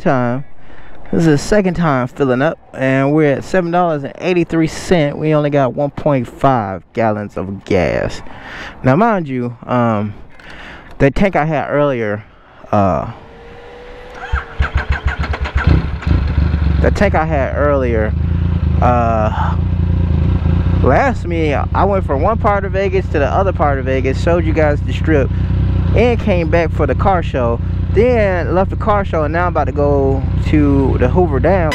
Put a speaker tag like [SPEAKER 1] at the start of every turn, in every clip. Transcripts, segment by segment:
[SPEAKER 1] time. This is the second time filling up, and we're at $7.83. We only got 1.5 gallons of gas. Now, mind you, that tank I had earlier, last me, I went from one part of Vegas to the other part of Vegas, showed you guys the strip, and came back for the car show. Then left the car show, and now I'm about to go to the Hoover Dam.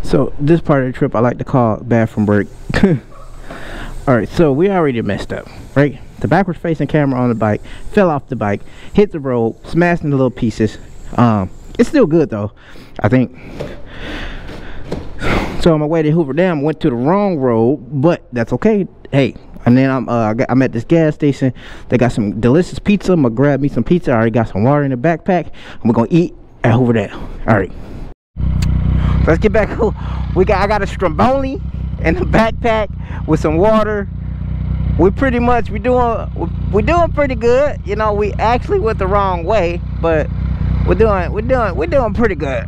[SPEAKER 1] So this part of the trip I like to call bathroom break. Alright, so we already messed up, right? The backwards facing camera on the bike fell off the bike, hit the road, smashed into little pieces. It's still good though, I think. So on my way to Hoover Dam, went to the wrong road, but that's okay. Hey, and then I'm at this gas station. They got some delicious pizza. I'm gonna grab me some pizza. I already got some water in the backpack, and we're gonna eat at Hoover Dam. Alright, let's get back. I got a Stromboli in the backpack with some water. We're doing pretty good. You know, we actually went the wrong way, but we're doing pretty good.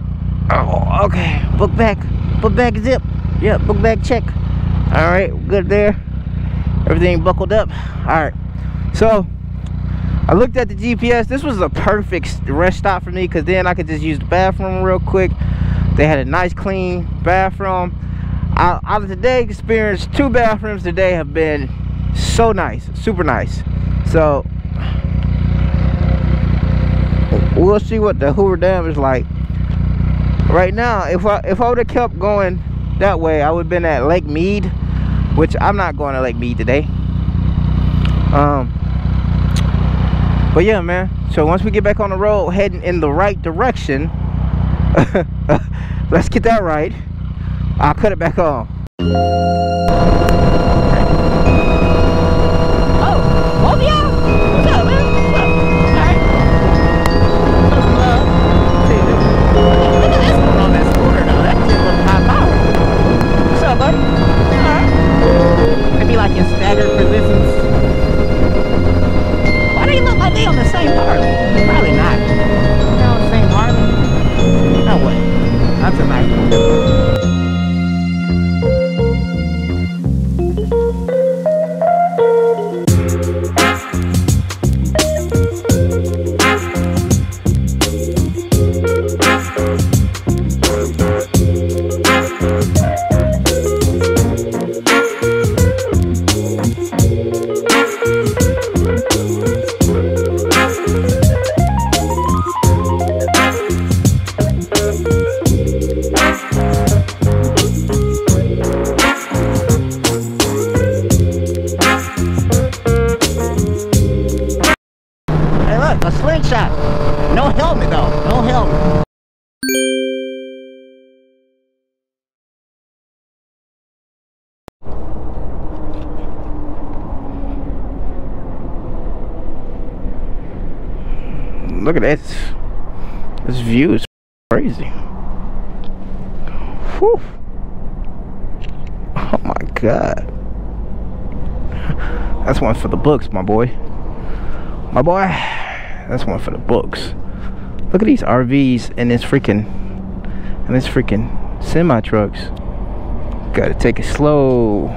[SPEAKER 1] Oh, okay. Book back zip. Yeah, book back check. All right, good there. Everything buckled up. All right. So I looked at the GPS. This was a perfect rest stop for me, because then I could just use the bathroom real quick. They had a nice clean bathroom. Out of today experience, 2 bathrooms today have been so nice, super nice. So we'll see what the Hoover Dam is like. Right now, if I would have kept going that way, I would have been at Lake Mead, which I'm not going to Lake Mead today. But yeah, man, so once we get back on the road heading in the right direction, let's get that right. I'll cut it back on. Oh yeah. What's up, man? What's up? Alright. Show some love. See, look at this one on that scooter though. That shit looks high power. What's up, buddy? Alright. Maybe like in staggered positions. Why do they look like they on the same Harley? Probably not. They're on the same Harley. No way. That's a nice one. Look at this. This view is crazy. Whew. Oh my God. That's one for the books, my boy. My boy. That's one for the books. Look at these RVs and this freaking semi trucks. Gotta take it slow,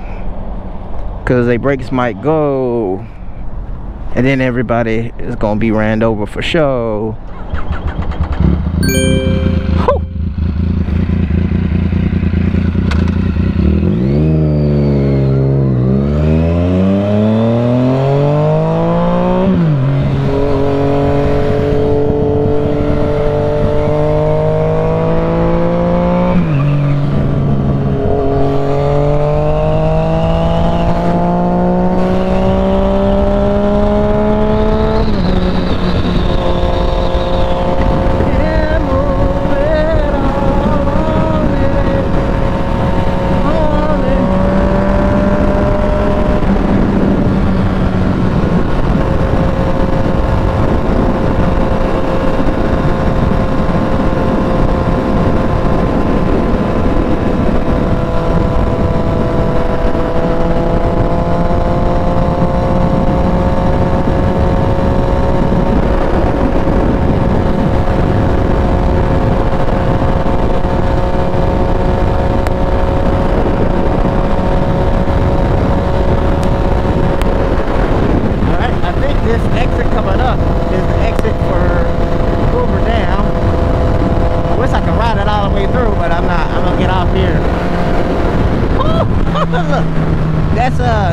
[SPEAKER 1] cause they brakes might go, and then everybody is gonna be ran over for sure.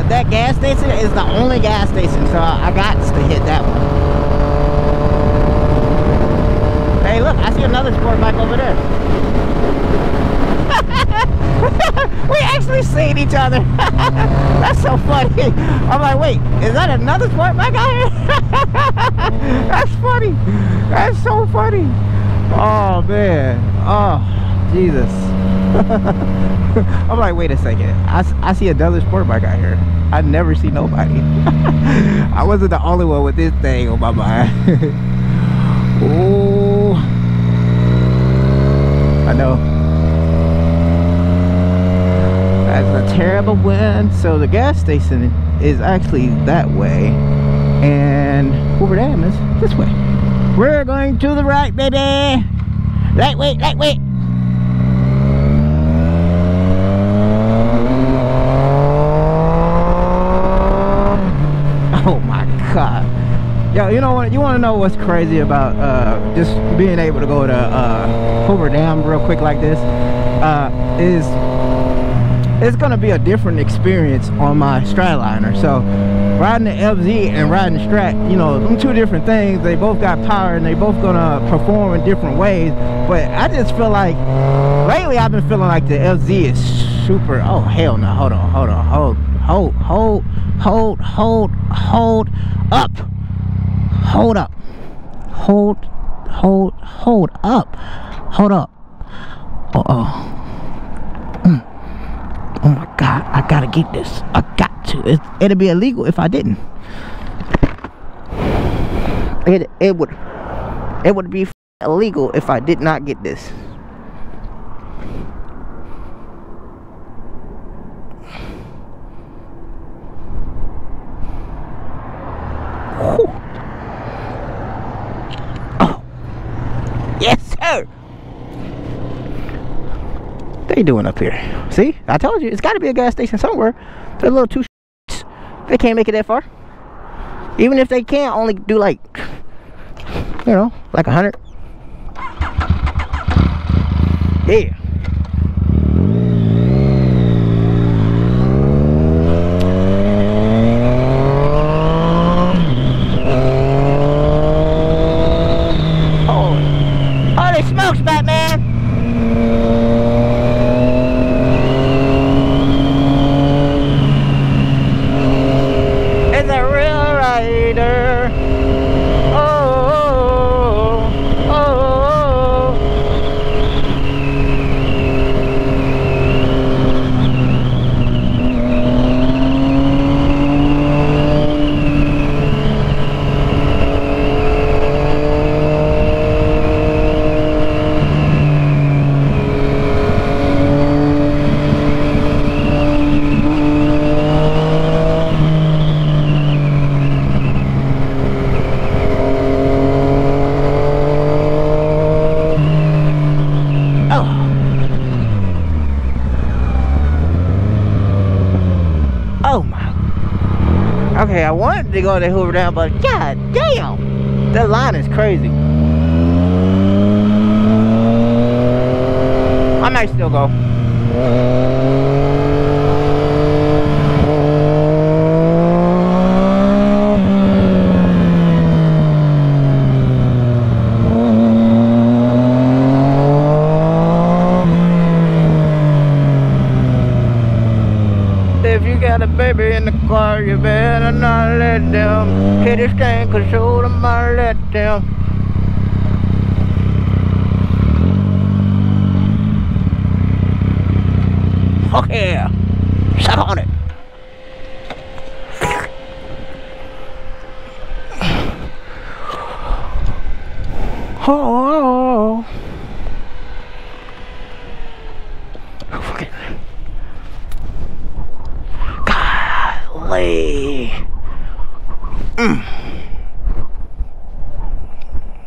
[SPEAKER 1] That gas station is the only gas station, so I got to hit that one. Hey, look, I see another sport bike over there. We actually seen each other. That's so funny. I'm like, wait, is that another sport bike out here? That's funny. That's so funny. Oh man. Oh Jesus. I'm like, wait a second. I see another sport bike out here. I never see nobody. I wasn't the only one with this thing on my mind. Oh, I know. That's a terrible wind. So the gas station is actually that way, and Hoover Dam is this way. We're going to the right, baby. Right way, right way. Oh my God. Yo, you know what? You want to know what's crazy about just being able to go to Hoover Dam real quick like this? Is it's gonna be a different experience on my Stratliner. So riding the FZ and riding the Strat, you know, them two different things. They both got power and they both gonna perform in different ways. But I just feel like lately I've been feeling like the FZ is super. Oh hell no! Hold on, hold on, hold up, hold up, hold up, hold up. Oh my God, I gotta get this. I got to. It'd be illegal if I didn't. It would be illegal if I did not get this. Whew. Oh, yes sir. What they doing up here? See, I told you, it's got to be a gas station somewhere. They're a little too they can't make it that far. Even if they can only do like, you know, like 100. Yeah. Holy smokes, Batman! wanted to go to Hoover Dam, but god damn, that line is crazy. I might still go. If you got a baby in the car, you better not let them hit this thing, cause show them how to let them. Oh yeah, shut on it. Oh, golly.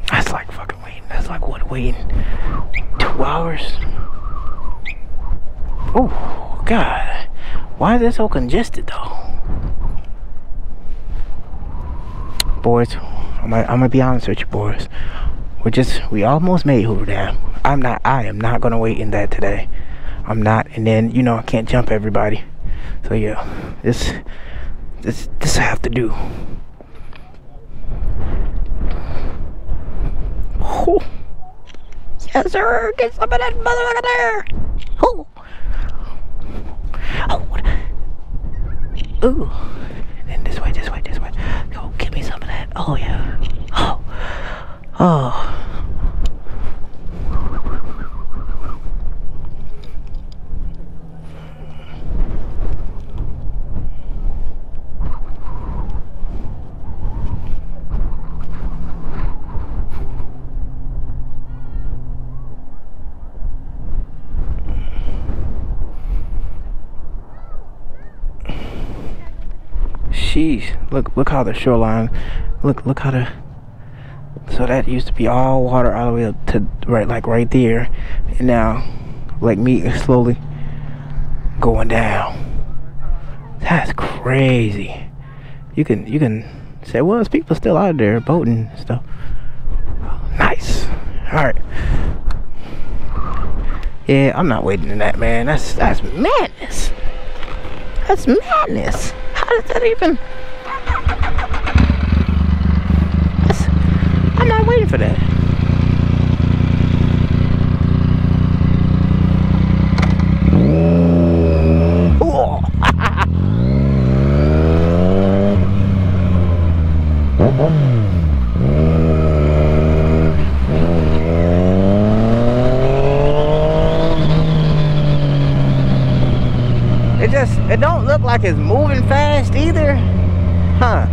[SPEAKER 1] That's like fucking waiting. That's like what, waiting 2 hours? Oh god, why is it so congested though? Boys, I'm gonna be honest with you boys. We almost made Hoover Dam. I am not gonna wait in that today. I'm not, and then you know I can't jump everybody. So yeah, this I have to do. Oh. Yes sir, get some of that motherfucker there. Oh. Oh, what? Ooh. And then this way. Go, give me some of that. Oh, yeah. Oh. Oh. Sheesh, look how the shoreline, look how the, so that used to be all water all the way up to right there, and now like me slowly going down. That's crazy. You can say, well, there's people still out there boating and stuff. Nice. All right. Yeah, I'm not waiting in that, man. That's madness. That's madness. How does that even? I'm not waiting for that. Oh. It don't look like it's moving fast either. Huh.